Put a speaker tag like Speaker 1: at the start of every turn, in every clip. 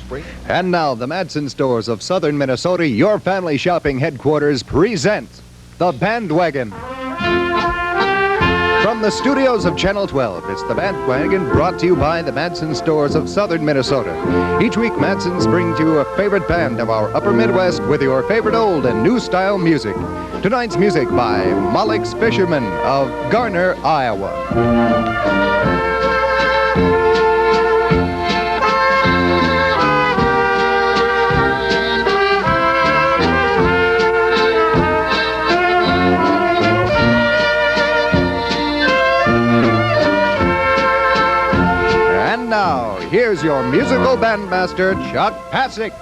Speaker 1: spring.
Speaker 2: And now, the Madsen Stores of Southern Minnesota, your family shopping headquarters, present the Bandwagon. From the studios of Channel 12, it's the Bandwagon, brought to you by the Madsen Stores of Southern Minnesota. Each week, Madsens brings you a favorite band of our upper Midwest with your favorite old and new style music. Tonight's music by Malek's Fishermen of Garner, Iowa. Now, here's your musical bandmaster, Chuck Pasick.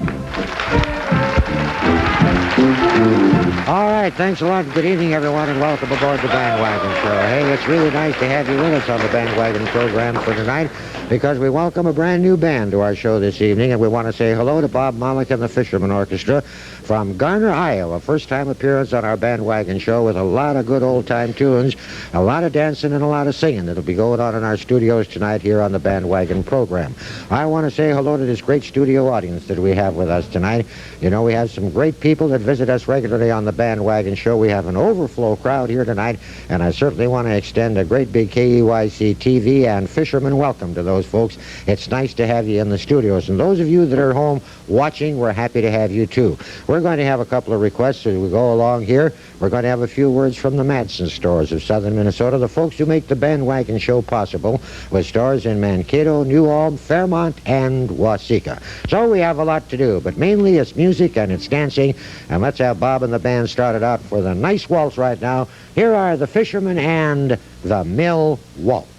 Speaker 3: All right, thanks a lot. Good evening, everyone, and welcome aboard the Bandwagon Show. Hey, it's really nice to have you with us on the Bandwagon program for tonight, because we welcome a brand new band to our show this evening, and we want to say hello to Bob Malek and the Fisherman Orchestra from Garner, Iowa. First-time appearance on our Bandwagon Show with a lot of good old-time tunes, a lot of dancing, and a lot of singing that'll be going on in our studios tonight here on the Bandwagon program. I want to say hello to this great studio audience that we have with us tonight. You know, we have some great people that visit us regularly on the Bandwagon Show. We have an overflow crowd here tonight, and I certainly want to extend a great big KEYC-TV and Fisherman welcome to those folks. It's nice to have you in the studios, and those of you that are home watching, we're happy to have you too. We're going to have a couple of requests as we go along here. We're going to have a few words from the Madsen Stores of Southern Minnesota, the folks who make the Bandwagon Show possible, with stores in Mankato, New Ulm, Fairmont, and Waseca. So we have a lot to do, but mainly it's music and it's dancing, and let's have Bob and the band started out for the nice waltz right now. Here are the Fishermen and the Mill Waltz.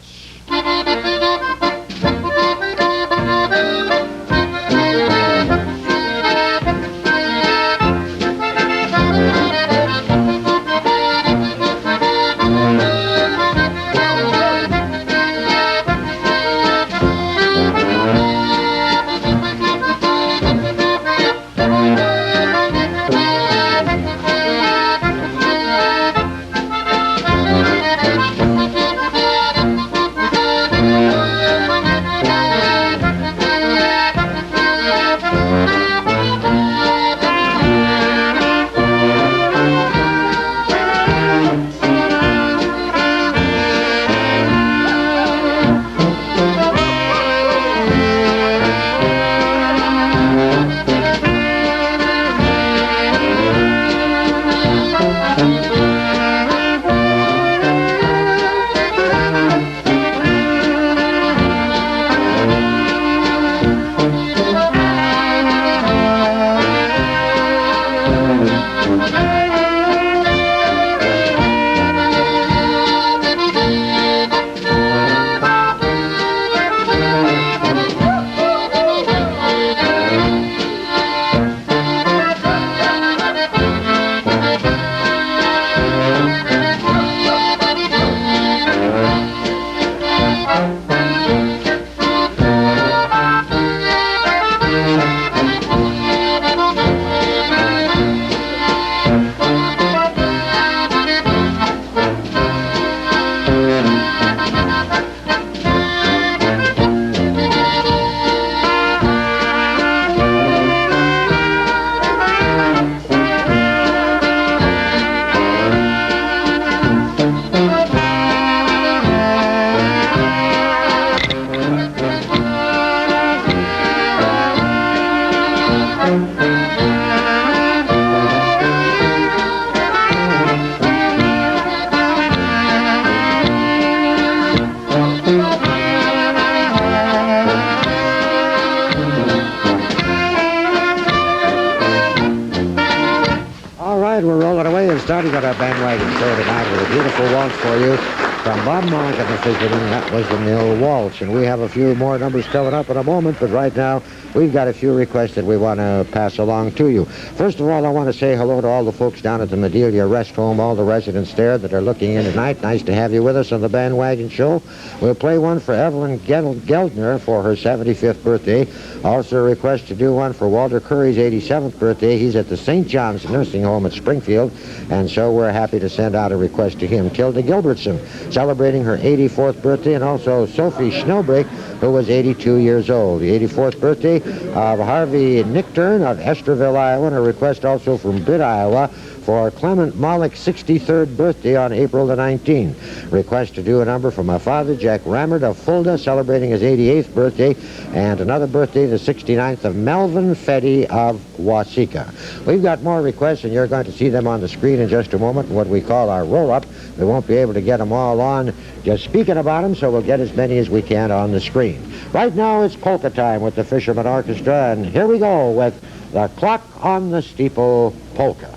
Speaker 3: Starting on our Bandwagon Show tonight with a beautiful waltz for you from Bob Malek and the Fishermen. That was the Mill Waltz, and we have a few more numbers coming up in a moment, but right now we've got a few requests that we want to pass along to you. First of all, I want to say hello to all the folks down at the Medelia Rest Home, all the residents there that are looking in tonight. Nice to have you with us on the Bandwagon Show. We'll play one for Evelyn Geldner for her 75th birthday. Also a request to do one for Walter Curry's 87th birthday. He's at the St. John's Nursing Home at Springfield, and so we're happy to send out a request to him. Tilda Gilbertson celebrating her 84th birthday, and also Sophie Schnellbrake, who was 82 years old. The 84th birthday of Harvey Nichtern of Esterville, Iowa, and a request also from Britt, Iowa, for Clement Malek's 63rd birthday on April the 19th. Request to do a number for my father, Jack Rammert of Fulda, celebrating his 88th birthday, and another birthday, the 69th, of Melvin Fetty of Waseca. We've got more requests, and you're going to see them on the screen in just a moment, what we call our roll-up. We won't be able to get them all on just speaking about them, so we'll get as many as we can on the screen. Right now, it's polka time with the Fisherman Orchestra, and here we go with the Clock on the Steeple Polka.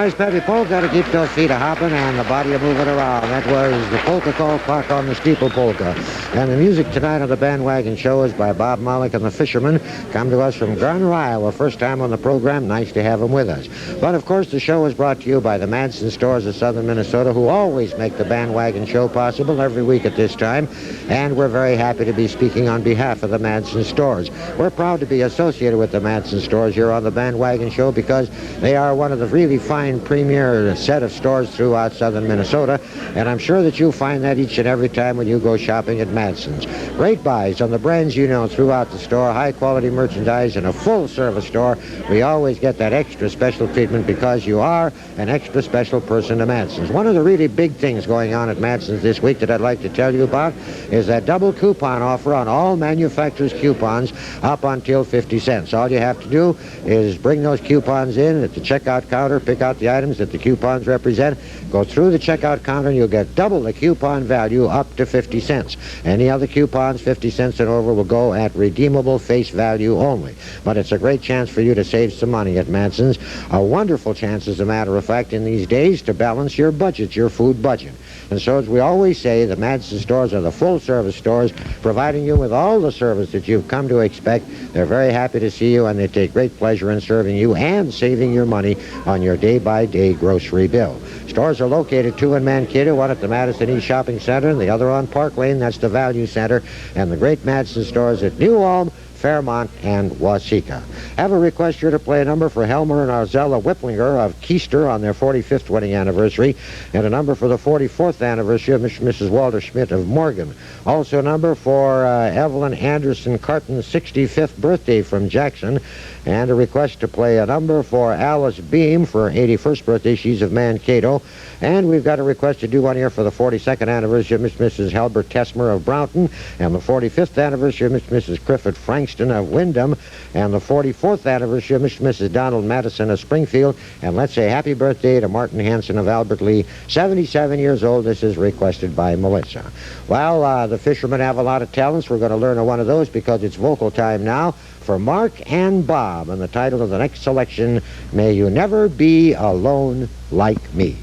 Speaker 3: Nice peppy polka to keep those feet a-hopping and the body a-moving around. That was the polka called Clock on the Steeple Polka. And the music tonight on the Bandwagon Show is by Bob Malek and the Fishermen. Come to us from Garner, Iowa. First time on the program. Nice to have them with us. But, of course, the show is brought to you by the Madsen Stores of Southern Minnesota, who always make the Bandwagon Show possible every week at this time. And we're very happy to be speaking on behalf of the Madsen Stores. We're proud to be associated with the Madsen Stores here on the Bandwagon Show because they are one of the really fine premier set of stores throughout southern Minnesota, and I'm sure that you'll find that each and every time when you go shopping at Madsen's. Great buys on the brands you know throughout the store, high-quality merchandise, and a full-service store. We always get that extra special treatment because you are an extra special person to Madsen's. One of the really big things going on at Madsen's this week that I'd like to tell you about is that double coupon offer on all manufacturers' coupons up until 50 cents. All you have to do is bring those coupons in at the checkout counter counter, pick out the items that the coupons represent, go through the checkout counter, and you'll get double the coupon value up to 50 cents. Any other coupons, 50 cents and over, will go at redeemable face value only. But it's a great chance for you to save some money at Manson's. A wonderful chance, as a matter of fact, in these days to balance your budget, your food budget. And so, as we always say, the Madsen stores are the full-service stores, providing you with all the service that you've come to expect. They're very happy to see you, and they take great pleasure in serving you and saving your money on your day-by-day grocery bill. Stores are located, two in Mankato, one at the Madison East Shopping Center, and the other on Park Lane. That's the Value Center. And the great Madsen stores at New Ulm, Fairmont, and Waseca. Have a request here to play a number for Helmer and Arzella Whipplinger of Keister on their 45th wedding anniversary, and a number for the 44th anniversary of Mrs. Walter Schmidt of Morgan. Also a number for Evelyn Anderson Carton's 65th birthday from Jackson, and a request to play a number for Alice Beam for her 81st birthday. She's of Mankato. And we've got a request to do one here for the 42nd anniversary of Mrs. Halbert Tesmer of Brownton, and the 45th anniversary of Mrs. Clifford Frankston of Wyndham, and the 44th anniversary of Mrs. Donald Madison of Springfield. And let's say happy birthday to Martin Hanson of Albert Lee, 77 years old. This is requested by Melissa. Well, the fishermen have a lot of talents. We're going to learn one of those because it's vocal time now for Mark and Bob. And the title of the next selection, May You Never Be Alone Like Me.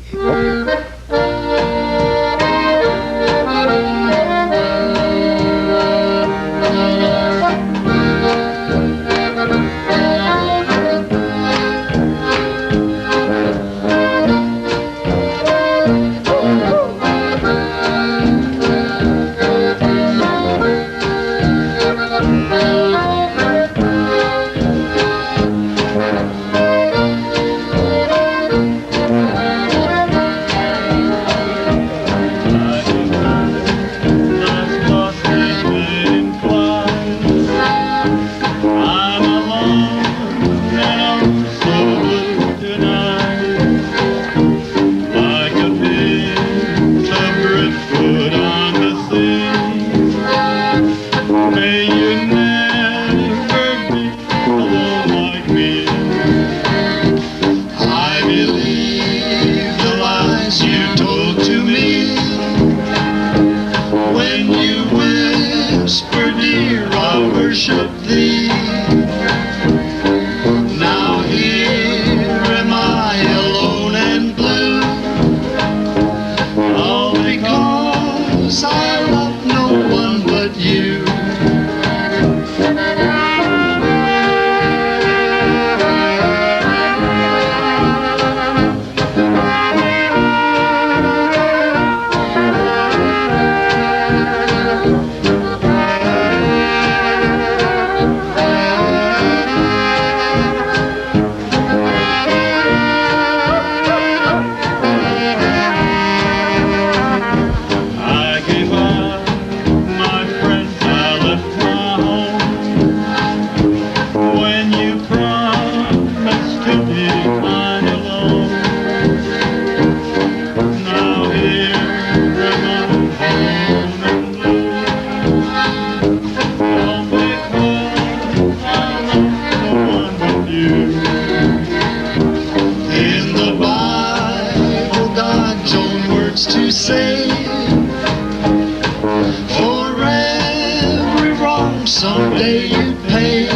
Speaker 1: Someday you pay.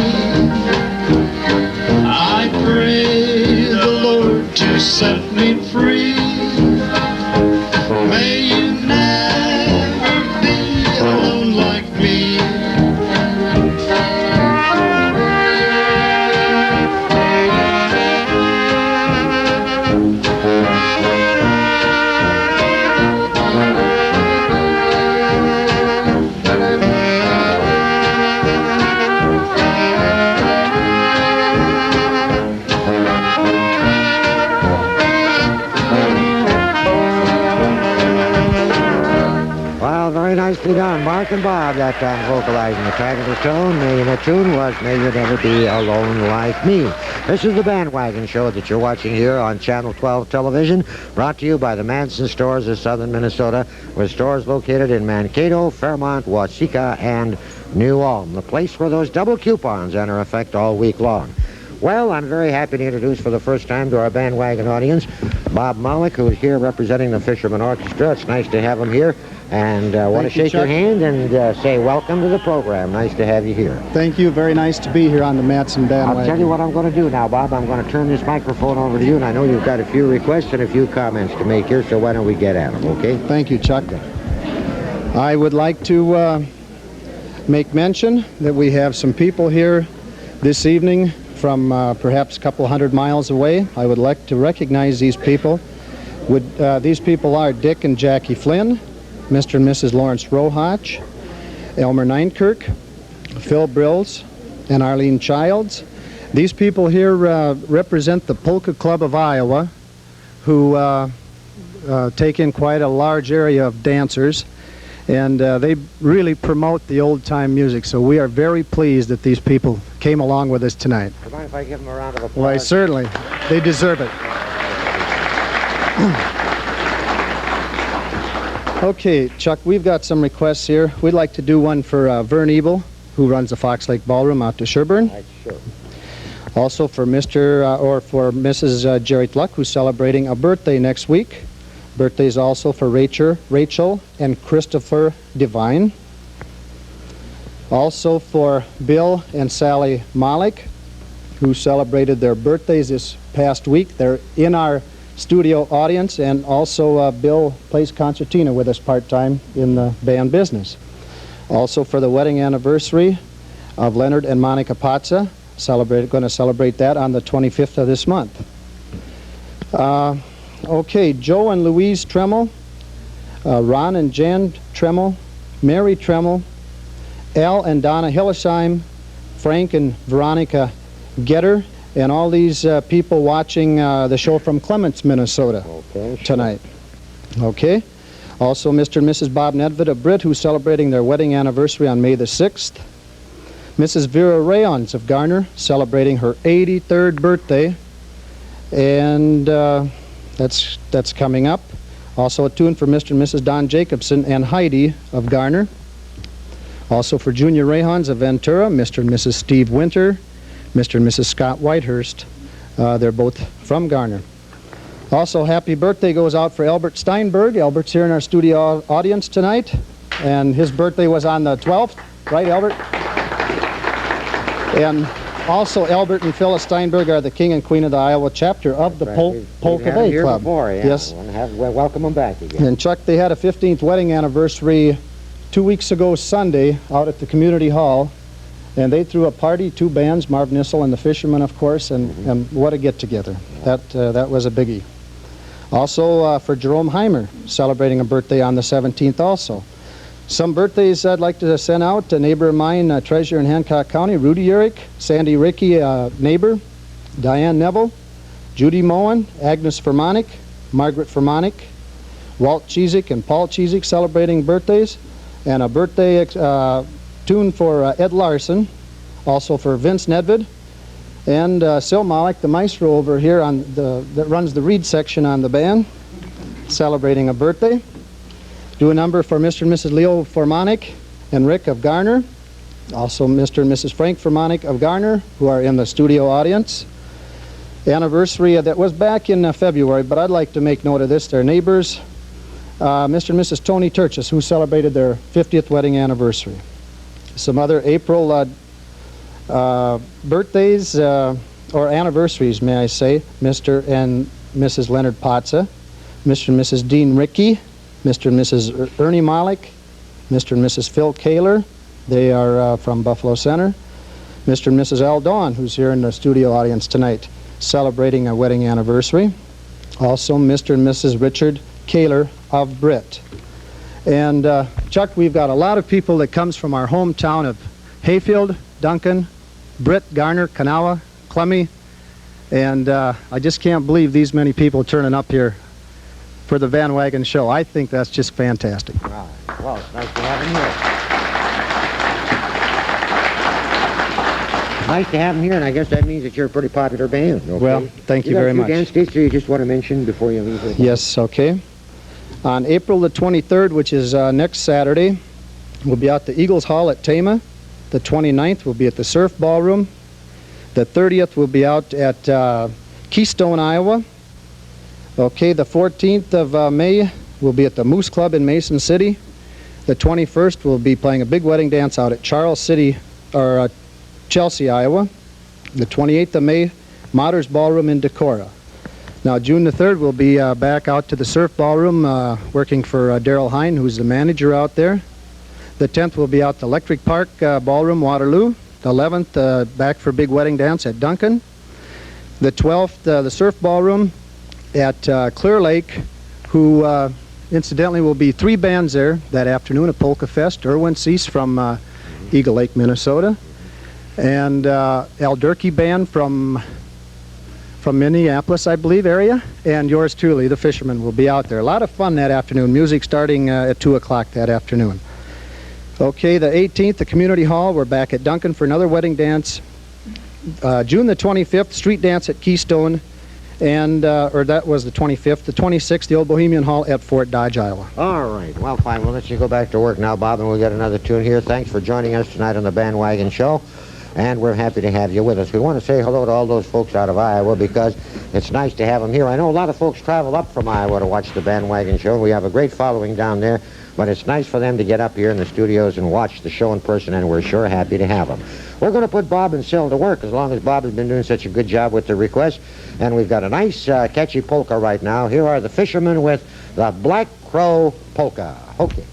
Speaker 1: I pray the Lord to set me free. May you never be alone like me.
Speaker 3: Nicely done. Mark and Bob that time vocalizing the title of the tune. The tune was May You Never Be Alone Like Me. This is the Bandwagon Show that you're watching here on Channel 12 television, brought to you by the Madsen Stores of Southern Minnesota, with stores located in Mankato, Fairmont, Waseca, and New Ulm, the place where those double coupons enter effect all week long. Well, I'm very happy to introduce for the first time to our bandwagon audience Bob Malek, who is here representing the Fisherman Orchestra. It's nice to have him here, and I want to shake your hand and say welcome to the program. Nice to have you here.
Speaker 4: Thank you. Very nice to be here on the Matson Bandwagon.
Speaker 3: I'll tell you what I'm going to do now, Bob. I'm going to turn this microphone over to you, and I know you've got a few requests and a few comments to make here, so why don't we get at them, okay?
Speaker 4: Thank you, Chuck. I would like to make mention that we have some people here this evening from perhaps a couple hundred miles away. I would like to recognize these people. These people are Dick and Jackie Flynn, Mr. and Mrs. Lawrence Rohach, Elmer Neinkirk, Phil Brills, and Arlene Childs. These people here represent the Polka Club of Iowa, who take in quite a large area of dancers, and they really promote the old-time music, so we are very pleased that these people came along with us tonight.
Speaker 3: Do you mind if I give them a round of applause?
Speaker 4: Why, certainly. They deserve it. Okay, Chuck, we've got some requests here. We'd like to do one for Vern Ebel, who runs the Fox Lake Ballroom out to Sherburne.
Speaker 3: Right, sure.
Speaker 4: Also for for Mrs. Jerry Luck, who's celebrating a birthday next week. Birthdays also for Rachel and Christopher Devine. Also for Bill and Sally Malek, who celebrated their birthdays this past week. They're in our studio audience, and also Bill plays concertina with us part-time in the band business. Also for the wedding anniversary of Leonard and Monica Patza, going to celebrate that on the 25th of this month. Okay, Joe and Louise Tremmel, Ron and Jan Tremmel, Mary Tremmel, Al and Donna Hillesheim, Frank and Veronica Getter, and all these people watching the show from Clements, Minnesota tonight. Okay. Also Mr. and Mrs. Bob Nedved of Britt, who's celebrating their wedding anniversary on May the 6th. Mrs. Vera Rayons of Garner, celebrating her 83rd birthday. And that's coming up. Also a tune for Mr. and Mrs. Don Jacobson and Heidi of Garner. Also for Junior Rayhans of Ventura, Mr. and Mrs. Steve Winter, Mr. and Mrs. Scott Whitehurst. They're both from Garner. Also, happy birthday goes out for Albert Steinberg. Albert's here in our studio audience tonight, and his birthday was on the 12th, right, Albert? And also, Albert and Phyllis Steinberg are the king and queen of the Iowa chapter of the Polka Bay Club.
Speaker 3: Before, yeah.
Speaker 4: Yes.
Speaker 3: We'll welcome them back again.
Speaker 4: And Chuck, they had a 15th wedding anniversary 2 weeks ago Sunday out at the community hall, and they threw a party, 2 bands, Marv Nissel and the Fishermen, of course, and what a get-together. That was a biggie. Also for Jerome Heimer, celebrating a birthday on the 17th also. Some birthdays I'd like to send out. A neighbor of mine, treasurer in Hancock County, Rudy Eric, Sandy Ricky, neighbor, Diane Neville, Judy Moen, Agnes Fermonic, Margaret Fermonic, Walt Cheezick and Paul Cheezick celebrating birthdays, and a birthday tune for Ed Larson, also for Vince Nedved, and Sil Malek, the maestro over here that runs the reed section on the band, celebrating a birthday. Do a number for Mr. and Mrs. Leo Formonic and Rick of Garner. Also Mr. and Mrs. Frank Formonic of Garner, who are in the studio audience. Anniversary that was back in February, but I'd like to make note of this. Their neighbors, Mr. and Mrs. Tony Turchis, who celebrated their 50th wedding anniversary. Some other April birthdays, or anniversaries, may I say. Mr. and Mrs. Leonard Patza, Mr. and Mrs. Dean Rickey, Mr. and Mrs. Ernie Malek, Mr. and Mrs. Phil Kaler, they are from Buffalo Center, Mr. and Mrs. Al Dawn, who's here in the studio audience tonight, celebrating a wedding anniversary. Also Mr. and Mrs. Richard Kaler of Britt. And Chuck, we've got a lot of people that comes from our hometown of Hayfield, Duncan, Britt, Garner, Kanawha, Clemmy, and I just can't believe these many people turning up here for the Bandwagon show. I think that's just fantastic.
Speaker 3: Wow. Well, it's nice to have him here. Nice to have him here, and I guess that means that you're a pretty popular band. Okay?
Speaker 4: Well, thank you very much.
Speaker 3: Dance dates you just want to mention before you leave?
Speaker 4: Yes, okay. On April the 23rd, which is next Saturday, we'll be out the Eagles Hall at Tama. The 29th, we'll be at the Surf Ballroom. The 30th will be out at Keystone, Iowa. Okay, the 14th of May will be at the Moose Club in Mason City. The 21st will be playing a big wedding dance out at Charles City, or Chelsea, Iowa. The 28th of May, Mater's Ballroom in Decorah. Now, June the 3rd, we'll be back out to the Surf Ballroom, working for Daryl Hine, who's the manager out there. The 10th, we'll be out to Electric Park Ballroom, Waterloo. The 11th, back for big wedding dance at Duncan. The 12th, the Surf Ballroom at Clear Lake, who incidentally will be 3 bands there that afternoon at Polka Fest. Erwin Cease from Eagle Lake, Minnesota, and Al Durkee Band from Minneapolis, I believe, area, and yours truly, the Fisherman, will be out there. A lot of fun that afternoon. Music starting at 2 o'clock that afternoon. Okay, the 18th, the Community Hall. We're back at Duncan for another wedding dance. June the 25th, street dance at Keystone, and or that was the 25th. The 26th, the Old Bohemian Hall at Fort Dodge, Iowa.
Speaker 3: All right. Well, fine. We'll let you go back to work now, Bob, and we'll get another tune here. Thanks for joining us tonight on the Bandwagon Show, and we're happy to have you with us. We want to say hello to all those folks out of Iowa because it's nice to have them here. I know a lot of folks travel up from Iowa to watch the Bandwagon Show. We have a great following down there, but it's nice for them to get up here in the studios and watch the show in person, and we're sure happy to have them. We're going to put Bob and Sil to work as long as Bob has been doing such a good job with the requests, and we've got a nice catchy polka right now. Here are the Fishermen with the Black Crow Polka. Okay.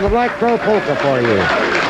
Speaker 3: Black Crow Polka for you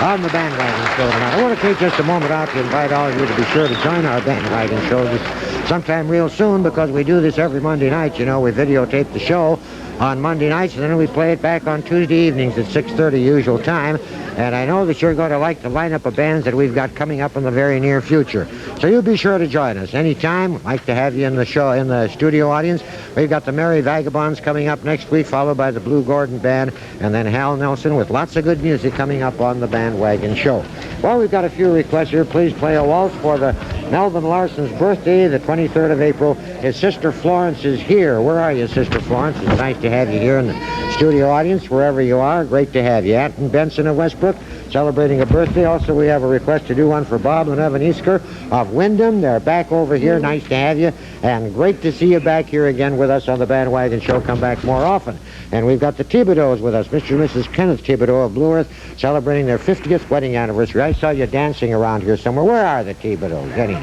Speaker 3: on the Bandwagon Show tonight. I want to take just a moment out to invite all of you to be sure to join our Bandwagon Show sometime real soon, because we do this every Monday night. You know, we videotape the show on Monday nights, and then we play it back on Tuesday evenings at 6:30 usual time. And I know that you're going to like the lineup of bands that we've got coming up in the very near future. So you be sure to join us anytime. We'd like to have you in the show, in the studio audience. We've got the Merry Vagabonds coming up next week, followed by the Blue Gordon Band, and then Hal Nelson with lots of good music coming up on the Bandwagon Show. Well, we've got a few requests here. Please play a waltz for the Melvin Larson's birthday, the 23rd of April. His sister Florence is here. Where are you, Sister Florence? It's nice to have you here in the studio audience, wherever you are. Great to have you. Anton Benson of Westbrook, celebrating a birthday. Also, we have a request to do one for Bob and Evan Easker of Wyndham. They're back over here. Nice to have you. And great to see you back here again with us on the Bandwagon Show. Come back more often. And we've got the Thibodeaus with us. Mr. and Mrs. Kenneth Thibodeau of Blue Earth, celebrating their 50th wedding anniversary. I saw you dancing around here somewhere. Where are the Thibodeaus, anyhow?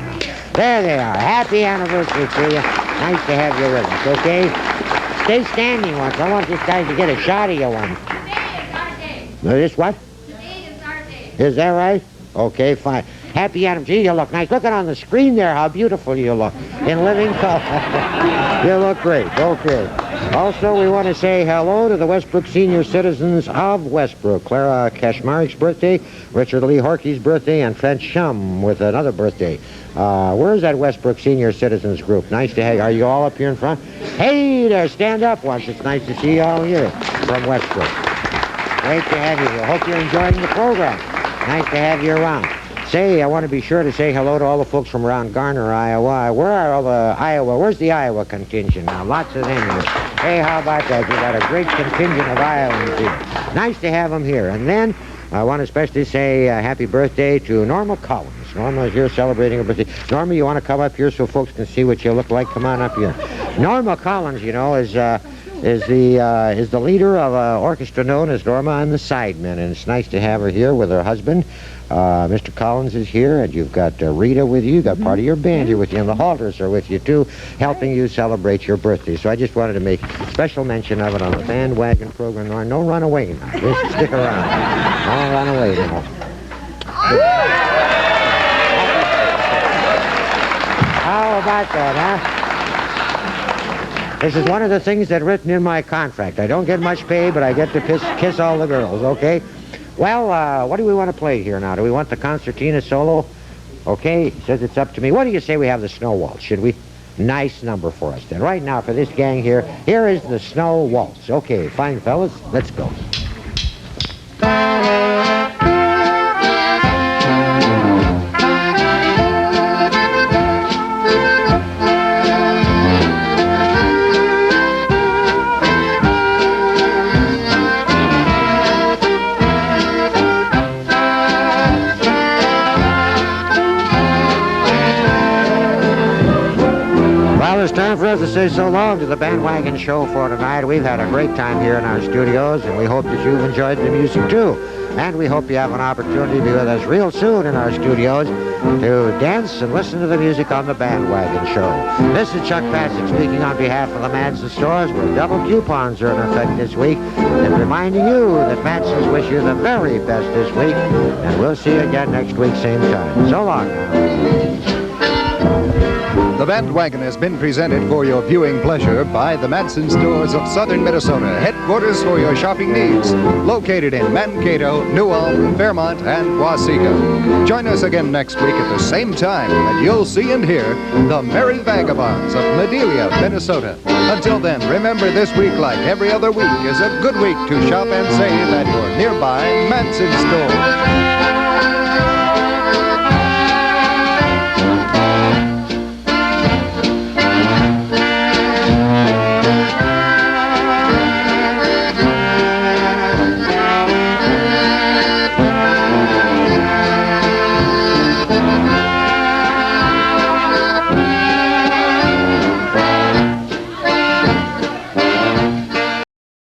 Speaker 3: There they are. Happy anniversary to you. Nice to have you with us, okay? Stay standing once. I want these guys to get a shot of you one.
Speaker 5: Today is our day.
Speaker 3: This what?
Speaker 5: Today is our day.
Speaker 3: Is that right? Okay, fine. Happy anniversary. You look nice. Look on the screen there how beautiful you look. In living color. You look great. Okay. Also, we want to say hello to the Westbrook senior citizens of Westbrook. Clara Kashmarik's birthday, Richard Lee Horkey's birthday, and Fred Shum with another birthday. Where's that Westbrook senior citizens group? Nice to have you. Are you all up here in front? Hey there, stand up once. It's nice to see you all here from Westbrook. Great to have you here. Hope you're enjoying the program. Nice to have you around. Say, I want to be sure to say hello to all the folks from around Garner, Iowa. Where are all the Iowa? Where's the Iowa contingent now? Lots of them here. Hey, how about that? You got a great contingent of Iowans here. Nice to have them here. And then I want to especially say happy birthday to Norma Collins. Norma is here celebrating her birthday. Norma, you want to come up here so folks can see what you look like? Come on up here. Norma Collins, you know, is the leader of an orchestra known as Norma and the Sidemen, and it's nice to have her here with her husband. Mr. Collins is here, and you've got Rita with you. You've got part of your band here with you, and the Halters are with you, too, helping you celebrate your birthday. So I just wanted to make special mention of it on the Bandwagon program. No, don't run away now. Just stick around. Don't run away now. How about that, huh? This is one of the things that's written in my contract. I don't get much pay, but I get to kiss all the girls, okay? Well, what do we want to play here now? Do we want the concertina solo? Okay, says it's up to me. What do you say we have the Snow Waltz, should we? Nice number for us then. Right now, for this gang here is the Snow Waltz. Okay, fine fellas, let's go. Time for us to say so long to the Bandwagon Show for tonight. We've had a great time here in our studios, and we hope that you've enjoyed the music too. And we hope you have an opportunity to be with us real soon in our studios to dance and listen to the music on the Bandwagon Show. This is Chuck Bassett speaking on behalf of the Madsen stores, where double coupons are in effect this week, and reminding you that Madsens wish you the very best this week, and we'll see you again next week, same time. So long now.
Speaker 2: The Bandwagon has been presented for your viewing pleasure by the Madsen Stores of Southern Minnesota, headquarters for your shopping needs, located in Mankato, New Ulm, Fairmont, and Waseca. Join us again next week at the same time, and you'll see and hear the Merry Vagabonds of Medelia, Minnesota. Until then, remember this week, like every other week, is a good week to shop and save at your nearby Madsen store.